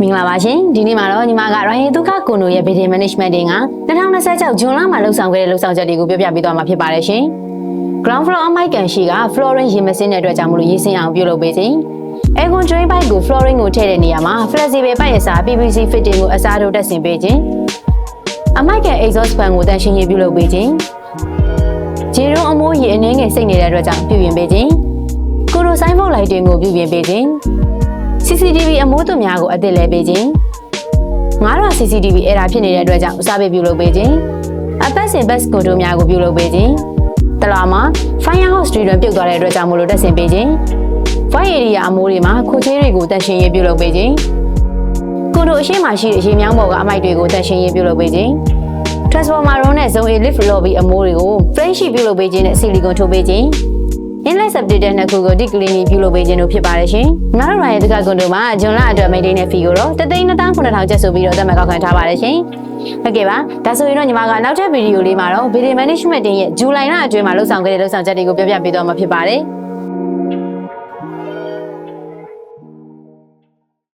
မင်္ဂလာပါရှင်ဒီနေ့မှာတော့ညီမက Ryan ဒုက္ခကွန်ဒိုရဲ့ Building Management တင်က2026ဇွန်လမှာလှုပ်ဆောင်ခဲ့တဲ့လှုပ်ဆောင်ချက်တွေကိုပြောပြပေးသွားမှာဖြစ်ပါတယ်ရှင် Ground floor အမိုက်ကန်ရှိက flooring ရေမစင်းတဲ့အတွက်ကြောင့်မလို့ရေးစင်းအောင်ပြုလုပ်ပေးခြင်း Aircon drain pipe ကို flooring ကိုထည့်တဲ့နေရာမှာ flexible pipe ရဲ့စာ PVC fitting ကိုအစားထိုးတက်ဆင်ပေးခြင်းအမိုက်ကန် exhaust fan ကိုတန်ရှင်းရေးပြုလုပ်ပေးခြင်းခြေရုံးအမိုးရေအနှင်းငယ်စိတ်နေတဲ့အတွက်ကြောင့်ပြုပြင်ပေးခြင်းကိုရိုဆိုင်ဘုတ်လိုက်တင်ကိုပြုပြင်ပေးခြင်း CCTV အမိုးသွများကိုအသစ်လဲပေးခြင်းငါးရွာ CCTV အဲ့ဒါဖြစ်နေတဲ့အတွက်ကြောင့်အစားပေးပြုလုပ်ပေးခြင်းအပတ်စဉ် bus ကိုတို့များကိုပြုလုပ်ပေးခြင်းတလွာမှာ firehouse တွေတွင်ပြုတ်သွားတဲ့အတွက်ကြောင့်မလို့တက်ဆင်ပေးခြင်း void area အမိုးတွေမှာခိုချေးတွေကိုတက်ရှင်းရေးပြုလုပ်ပေးခြင်းကိုတို့အရှိမရှိတဲ့ရေမြောင်းပေါ်ကအမိုက်တွေကိုတက်ရှင်းရေးပြုလုပ်ပေးခြင်း transformer room နဲ့ zone A lift lobby အမိုးတွေကို frame sheet ပြုလုပ်ပေးခြင်းနဲ့ silicone ထိုးပေးခြင်းinlet septic နှစ်ခုကို deep cleaning ပြုလုပ်ပေးခြင်းတို့ဖြစ်ပါတယ်ရှင်။နောက်တစ်ခါရဲ့တက္ကကွန်တို့မှာဂျွန်လအတွက် maintain တဲ့ fee ကိုတော့3,29,000ကျပ်ဆိုပြီးတော့သတ်မှတ်ကောက်ခံထားပါတယ်ရှင်။ဟုတ်ကဲ့ပါ။ဒါဆိုရင်တော့ညီမကနောက်ထပ်ဗီဒီယိုလေးမှာတော့ Building Management တင်ရဲ့ဇူလိုင်လအတွင်းမှာလှုပ်ဆောင်ခဲ့တဲ့လှုပ်ဆောင်ချက်တွေကိုပြောပြပေးသွားမှာဖြစ်ပါတယ်။